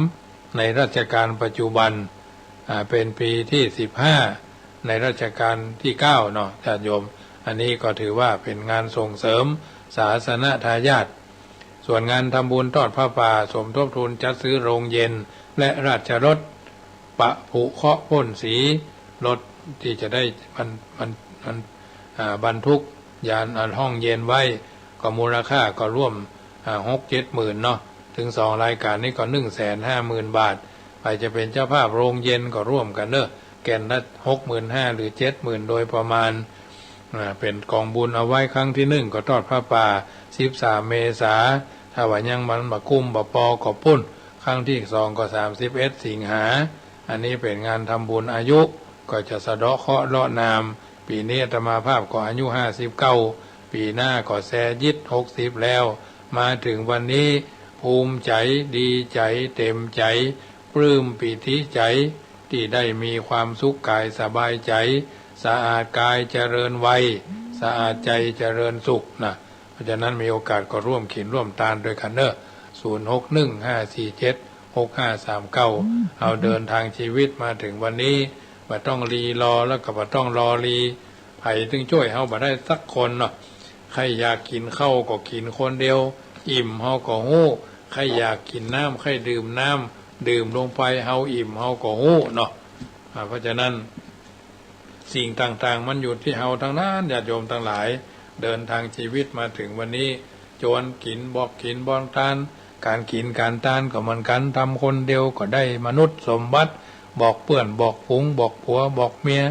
3ในรัชกาลปัจจุบันเป็นปีที่15ในรัชกาลที่9เนาะญาติโยมอันนี้ก็ถือว่าเป็นงานส่งเสริมศาสนทายาทส่วนงานทำบุญทอดผ้าป่าสมทบทุนจัดซื้อโรงเย็นและราชรถปะผุเคราะห์พ่นสีรถที่จะได้บรรทุกยานห้องเย็นไว้ก็มูลค่าก็ร่วม6-7 หมื่นเนาะถึง2รายการนี้ก็150,000 บาทไปจะเป็นเจ้าภาพโรงเย็นก็ร่วมกันเนอะแก่นละ65,000หรือ70,000โดยประมาณเป็นกองบุญเอาไว้ครั้งที่1ก็ทอดผ้าป่า13 เมษาถ้าว่ายังมันมากุ้มบปอก็ปุ้นครั้งที่2ก็31 สิงหาอันนี้เป็นงานทำบุญอายุก็จะสะเดาะเคราะห์เลาะนามปีนี้อาตมาภาพก็อายุ59ปีหน้าก็แซยิด60แล้วมาถึงวันนี้ภูมิใจดีใจเต็มใจปลื้มปิติใจที่ได้มีความสุขกายสบายใจสะอาดกายเจริญวัยสะอาดใจเจริญสุขนะเพราะฉะนั้นมีโอกาสก็ร่วมเขียนร่วมตานด้วยกันเนอะ0615476539เอาเดินทางชีวิตมาถึงวันนี้บ่ต้องรีรอแล้วก็บ่ต้องรอรีไผถึงช่วยเฮาบ่ได้สักคนเนาะใครอยากกินข้าวก็กินคนเดียวอิ่มเฮาก็ฮู้ใครอยากกินน้ำใครดื่มน้ำดื่มลงไปเฮาอิ่มเฮาก็ฮู้เนาะเพราะฉะนั้นสิ่งต่างๆมันอยู่ที่เฮาทั้งนั้นญาติโยมทั้งหลายเดินทางชีวิตมาถึงวันนี้จวนกินบอกกินบอกทานการกินการทานก็เหมือนกันทำคนเดียวก็ได้มนุษย์สมบัติบอกเพื่อนบอกฝูงบอกผัวบอกเมีย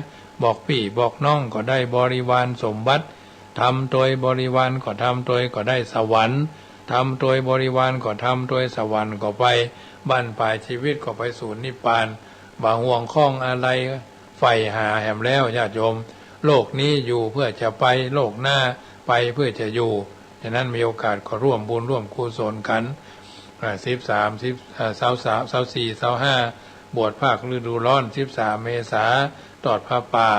บอกพี่บอกน้องก็ได้บริวารสมบัติทำโดยบริวารก็ทำโดยก็ได้สวรรค์ทำโดยบริวารก็ทำโดยสวรรค์ก็ไปบ้านปลายชีวิตก็ไปสู่นิพพานบ่ห่วงข้องอะไรใฝ่หาแหมแล้วญาติโยมโลกนี้อยู่เพื่อจะไปโลกหน้าไปเพื่อจะอยู่ฉะนั้นมีโอกาสก็ร่วมบุญร่วมกุศลกัน24 บวชภาคฤดูร้อน13 เมษาทอดผ้าป่า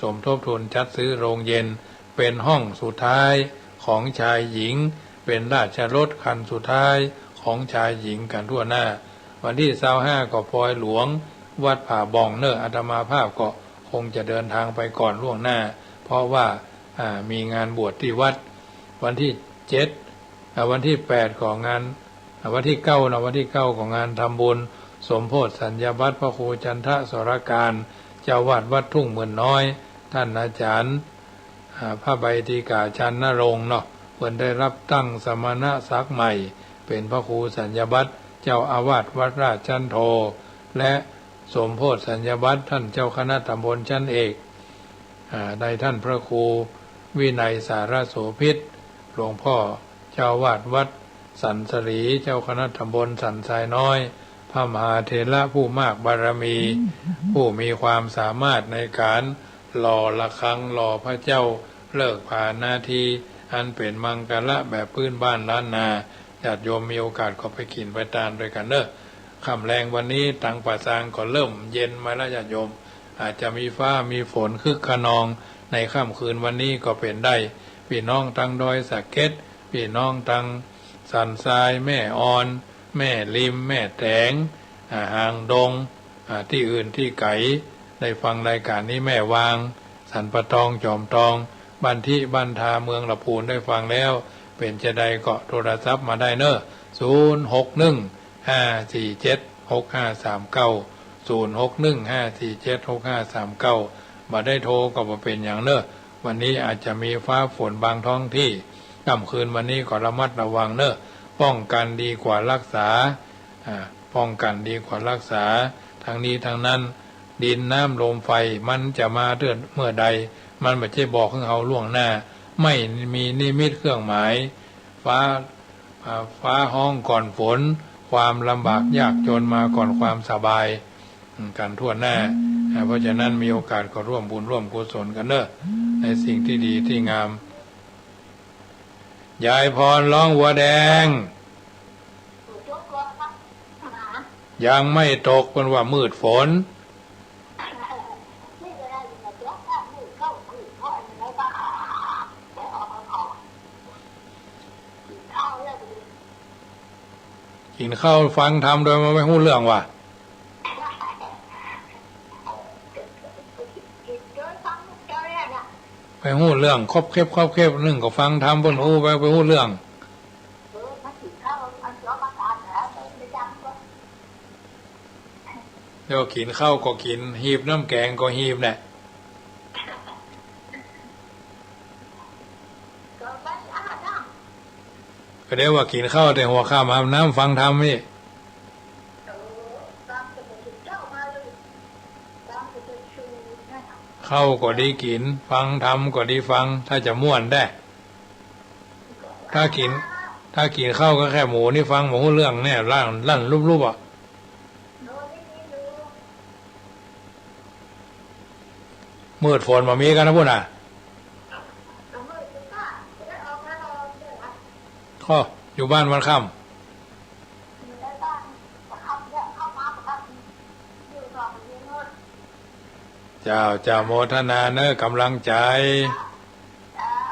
สมทบทุนจัดซื้อโรงเย็นเป็นห้องสุดท้ายของชายหญิงเป็นราชรถคันสุดท้ายของชายหญิงกันทั่วหน้าวันที่25ก็ปล่อยหลวงวัดผาบ่องเนอะอาตมาภาพก็คงจะเดินทางไปก่อนล่วงหน้าเพราะว่ามีงานบวชที่วัดวันที่7วันที่8ของงานวันที่9นะวันที่9ของงานทำบุญสมโพธิสัญญาบัตรพระครูจันทสรการเจ้าวาดวัดทุ่งเมืองน้อยท่านอาจารย์พระใบดีกาชันนรงค์เนาะเพิ่นได้รับตั้งสมณศักดิ์ใหม่เป็นพระครูสัญญาบัตรเจ้าอาวาสวัดราชจันโทและสมโพธิสัญญาบัตรท่านเจ้าคณะตำบลชั้นเอกได้ท่านพระครูวินัยสารโสภิตหลวงพ่อเจ้าวาดวัดสันสรีเจ้าคณะตำบลสันทรายน้อยพระมหาเถระผู้มากบารมีผู้มีความสามารถในการหล่อระฆังหล่อพระเจ้าเลิกผ่านนาทีอันเป็นมังกรแบบพื้นบ้านล้านนาญาติโยมมีโอกาสก็ไปกินไปทานด้วยกันเนอะค่ำแรงวันนี้ตังป่าซางก็เริ่มเย็นมาแล้วญาติโยมอาจจะมีฟ้ามีฝนคึกคะนองในค่ำคืนวันนี้ก็เป็นได้พี่น้องตังดอยสะเก็ดพี่น้องตังสันทรายแม่ออนแม่ริมแม่แตงหางดงที่อื่นที่ไกลได้ฟังรายการนี้แม่วางสันปะตองจอมตองบันทิบันทาเมืองลำพูนได้ฟังแล้วเป็นจะได้ก็โทรศัพท์มาได้เนอะ06154765390615476539มาได้โทรก็มาเป็นอย่างเนอะวันนี้อาจจะมีฟ้าฝนบางท้องที่ค่ำคืนวันนี้ก็ระมัดระวังเนอะป้องกันดีกว่ารักษาป้องกันดีกว่ารักษาทั้งนี้ทั้งนั้นดินน้ำลมไฟมันจะมาเมื่อใดมันไม่ใช่บอกให้เราล่วงหน้าไม่มีนิมิตเครื่องหมายฟ้าห้องก่อนฝนความลำบากยากจนมาก่อนความสบายกันทั่วหน้า เพราะฉะนั้นมีโอกาสก็ร่วมบุญร่วมกุศลกันเนอะในสิ่งที่ดีที่งามยายพรร้องวัวแดงยังไม่ตกเป็นว่ามืดฝนกินข้าวฟังธรรมโดยไม่รู้เรื่องว่ะไปหู้เรื่องครบเคบนึ่งก็ฟังธรรมบนหูไปหู้เรื่องเดี๋ยวกินข้าวก็กินหีบน้ำแกงก็หีบแหละก็เดี๋ยวว่ากินข้าวแต่หัวข้ามอาบน้ำฟังธรรมนี่เข้าก็ดีกินฟังธรรมก็ดีฟังถ้าจะม่วนได้ถ้ากินข้าวก็แค่หมูนี่ฟังหมูเรื่องเนี่ยลั่นรูปอ่ะมืดฝนมามีกันนะพุ่นอ่ะข้ออยู่บ้านวันค่ำเจ้าโมทนาเนอะกำลังใจ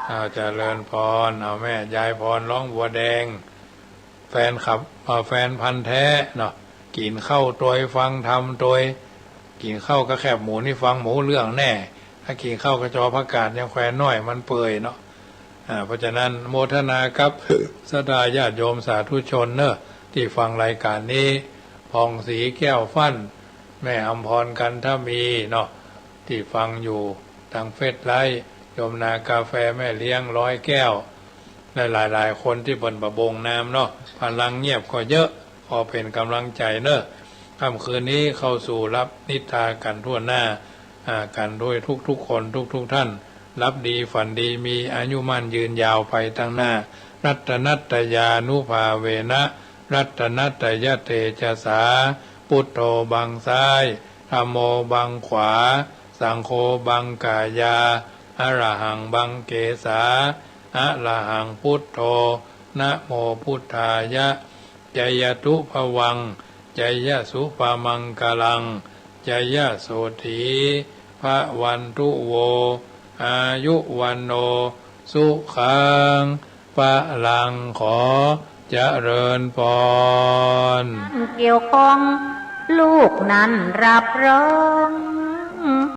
เอาเจริญพรเอาแม่ยายพรร้องบัวแดงแฟนขับแฟนพันธุ์แท้เนาะกินข้าวตัวฟังธรรมตัวกินข้าวก็แคบหมูนี่ฟังหมูเรื่องแน่ถ้ากินข้าวกระจอผักกาดยังแควนน้อยมันเปื่อยเนาะเพราะฉะนั้นโมทนากับสดาญาติโยมสาธุชนเนอะที่ฟังรายการนี้พองศรีแก้วฟั่นแม่อำพรกันถ้ามีเนาะที่ฟังอยู่ทางเฟซไลฟ์โยมนากาแฟแม่เลี้ยง100 แก้วหลายคนที่บนประบงน้ำเนาะพลังเงียบก็เยอะพอเป็นกำลังใจเนอะค่ำคืนนี้เข้าสู่รับนิทากันทั่วหน้ากันด้วยทุกคนทุกท่านรับดีฝันดีมีอายุมั่นยืนยาวไปตั้งหน้ารัตนัตยานุภาเวนะรัตนัตยเตจสาพุทโธบังซ้ายธัมโมบังขวาสังโฆบังกายาอะระหังบังเกสาอะระหังพุทโธนะโมพุทธายะจยตุภวังจยสุปมังกลังจยโสถีพระวันตุโวอายุวันโนสุขังปะลังขอเจริญพรเกี่ยวข้องลูกนั้นรับรอง